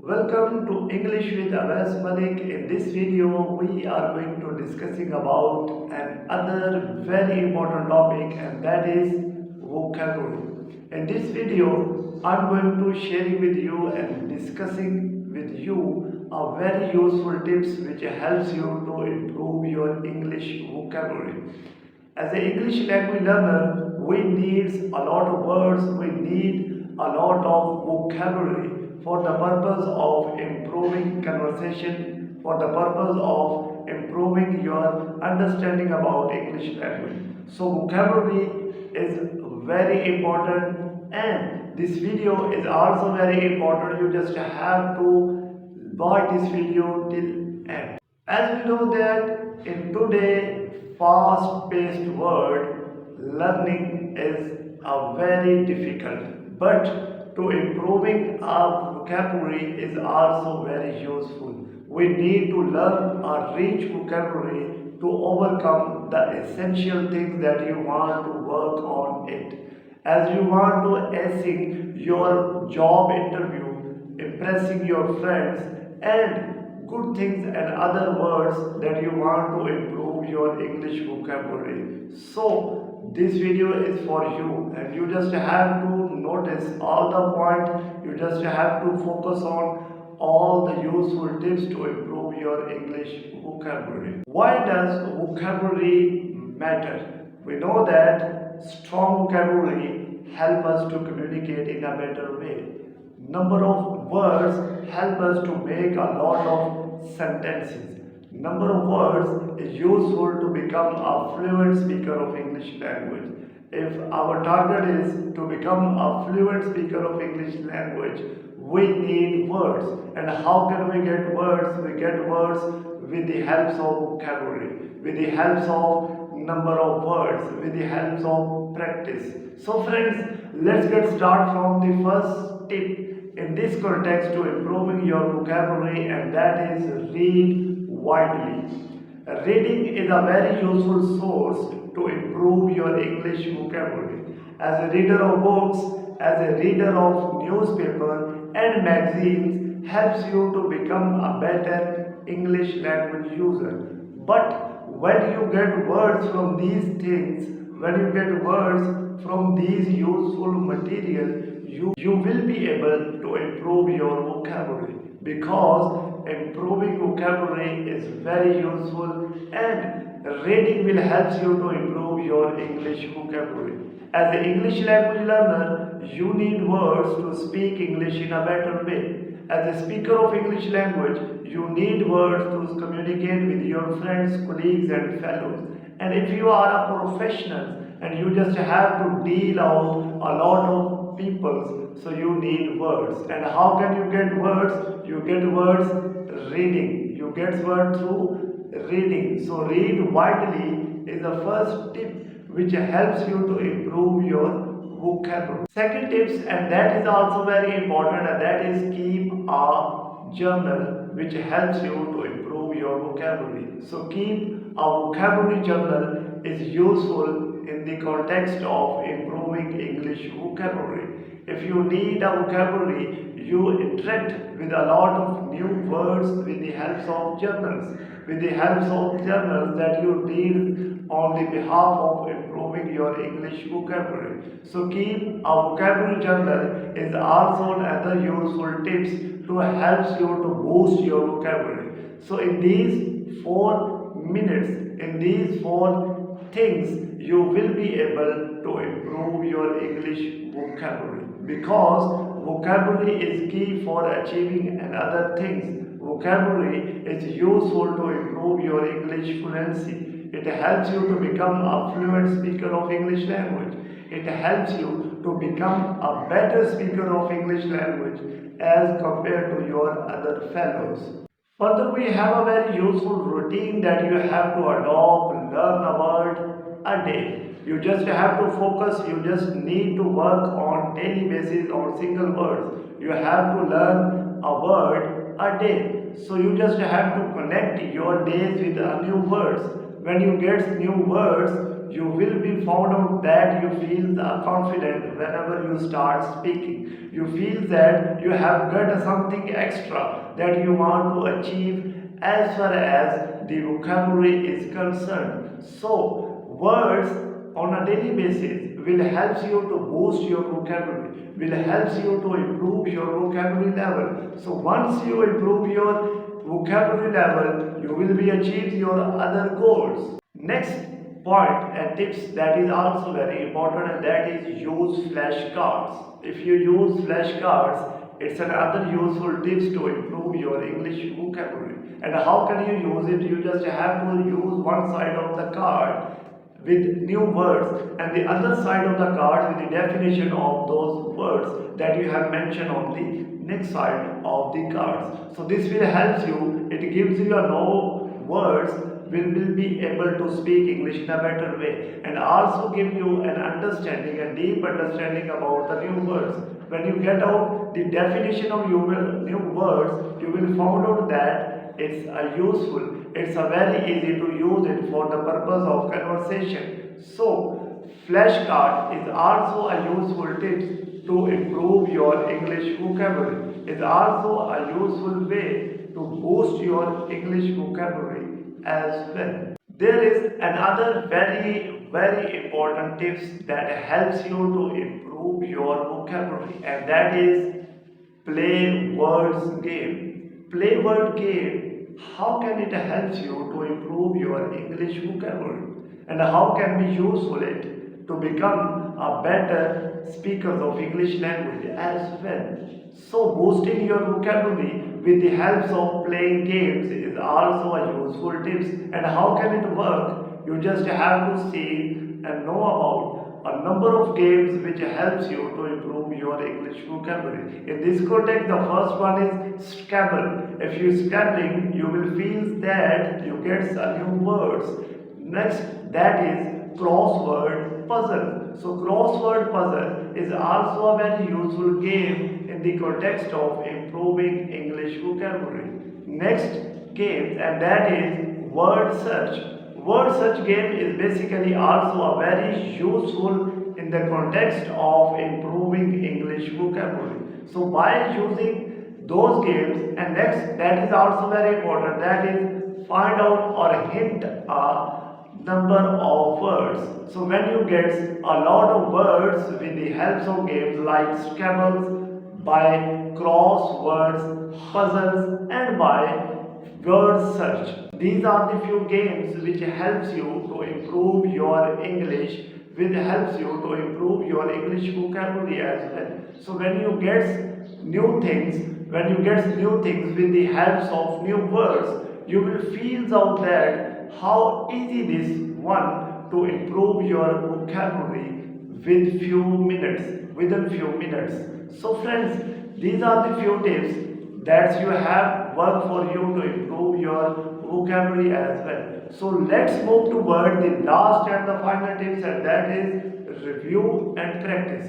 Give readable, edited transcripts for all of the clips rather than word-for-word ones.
Welcome to English with Awais Malik. In this video, we are going to discussing about another very important topic, and that is vocabulary. In this video, I'm going to sharing with you and discussing with you a very useful tips which helps you to improve your English vocabulary. As an English language learner, we need a lot of words, we need a lot of vocabulary for the purpose of improving conversation, for the purpose of improving your understanding about English language. So vocabulary is very important, and this video is also very important. You just have to watch this video till end. As we know that in today fast-paced world, learning is a very difficult, but to improving our vocabulary is also very useful. We need to learn a rich vocabulary to overcome the essential things that you want to work on it. As you want to acing your job interview, impressing your friends, and good things and other words that you want to improve your English vocabulary. So this video is for you, and you just have to notice all the point. You just have to focus on all the useful tips to improve your English vocabulary. Why does vocabulary matter? We know that strong vocabulary help us to communicate in a better way. Number of words help us to make a lot of sentences. Number of words is useful to become a fluent speaker of English language. If our target is to become a fluent speaker of English language, we need words. And how can we get words? We get words with the help of vocabulary, with the help of number of words, with the help of practice. So friends, let's get started from the first tip in this context to improving your vocabulary, and that is read widely. Reading is a very useful source to improve your English vocabulary. As a reader of books, as a reader of newspaper and magazines helps you to become a better English language user. But when you get words from these things, when you get words from these useful material, you will be able to improve your vocabulary, because improving vocabulary is very useful, and reading will help you to improve your English vocabulary. As an English language learner, you need words to speak English in a better way. As a speaker of English language, you need words to communicate with your friends, colleagues and fellows. And if you are a professional and you just have to deal out a lot of people, so you need words. And how can you get words? You get words reading. You get words through reading. So read widely is the first tip which helps you to improve your vocabulary. Second tips, and that is also very important, and that is keep a journal which helps you to improve your vocabulary. So keep a vocabulary journal is useful in the context of improving English vocabulary. If you need a vocabulary, you interact with a lot of new words with the help of journals, with the help of journals that you read on the behalf of improving your English vocabulary. So keep a vocabulary journal is also another useful tips to help you to boost your vocabulary. So in these 4 minutes, in these 4 things, you will be able to improve your English vocabulary, because vocabulary is key for achieving other things. Vocabulary is useful to improve your English fluency. It helps you to become a fluent speaker of English language. It helps you to become a better speaker of English language as compared to your other fellows. Further, we have a very useful routine that you have to adopt. Learn a word a day. You just have to focus. You just need to work on daily basis on single words. You have to learn a word a day. So you just have to connect your days with new words. When you get new words, you will be found out that you feel confident whenever you start speaking. You feel that you have got something extra that you want to achieve as far as the vocabulary is concerned. So, words on a daily basis will help you to boost your vocabulary, will help you to improve your vocabulary level. So once you improve your vocabulary level, you will be achieve your other goals. Next point and tips that is also very important, and that is use flashcards. If you use flashcards, it's another useful tips to improve your English vocabulary. And how can you use it? You just have to use one side of the card with new words and the other side of the card with the definition of those words that you have mentioned on the next side of the cards. So this will help you. It gives you a know words will be able to speak English in a better way, and also give you an understanding, a deep understanding about the new words. When you get out the definition of new words, you will find out that it's a very easy to use it for the purpose of conversation. So flashcard is also a useful tip to improve your English vocabulary. It's also a useful way to boost your English vocabulary as well. There is another very important tips that helps you to improve your vocabulary, and that is play words game. Play word game. How can it help you to improve your English vocabulary, and how can be useful it to become a better speaker of English language as well? So boosting your vocabulary with the help of playing games is also a useful tips. And how can it work? You just have to see and know about a number of games which helps you to improve your English vocabulary. In this context, the first one is Scrabble. If you scrabbling, you will feel that you get some new words. Next, that is crossword puzzle. So crossword puzzle is also a very useful game in the context of improving English vocabulary. Next game, and that is word search. Word search game is basically also a very useful in the context of improving English vocabulary. So by using those games, and next that is also very important, that is find out or hint a number of words. So when you get a lot of words with the help of games like Scrabbles, by crosswords, puzzles, and by word search. These are the few games which helps you to improve your English, which helps you to improve your English vocabulary as well. So when you get new things, with the help of new words, you will feel out that how easy this one to improve your vocabulary within few minutes. So friends, these are the few tips that you have worked for you to improve your vocabulary as well. So let's move toward the last and the final tips, and that is review and practice.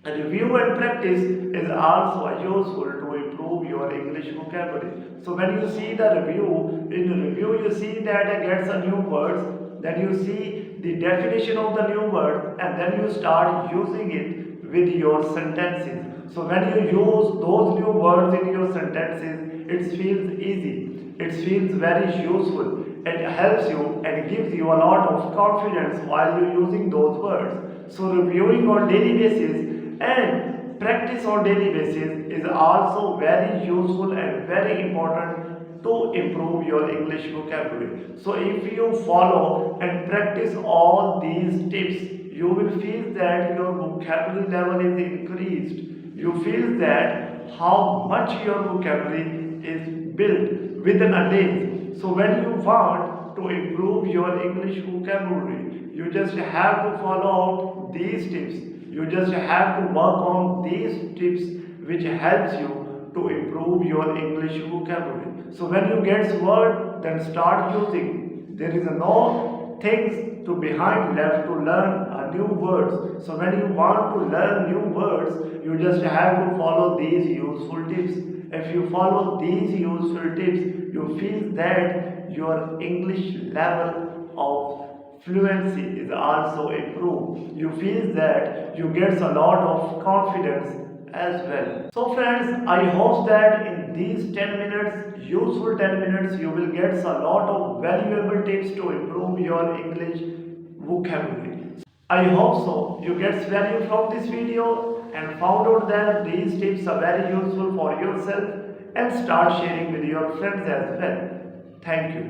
Review and practice is also useful to improve your English vocabulary. So when you see the review, in review you see that it gets a new words, then you see the definition of the new word, and then you start using it with your sentences. So when you use those new words in your sentences, it feels easy, it feels very useful. It helps you and gives you a lot of confidence while you're using those words. So reviewing on daily basis and practice on daily basis is also very useful and very important to improve your English vocabulary. So if you follow and practice all these tips, you will feel that your vocabulary level is increased. You feel that how much your vocabulary is built within a day. So when you want to improve your English vocabulary, you just have to follow out these tips. You just have to work on these tips which helps you to improve your English vocabulary. So when you get word, then start using. There is no things to behind left to learn new words. So when you want to learn new words, you just have to follow these useful tips. If you follow these useful tips, you feel that your English level of fluency is also improved. You feel that you get a lot of confidence as well. So friends, I hope that in these 10 minutes, useful 10 minutes, you will get a lot of valuable tips to improve your English vocabulary. I hope so. You get value from this video and found out that these tips are very useful for yourself and start sharing with your friends as well. Thank you.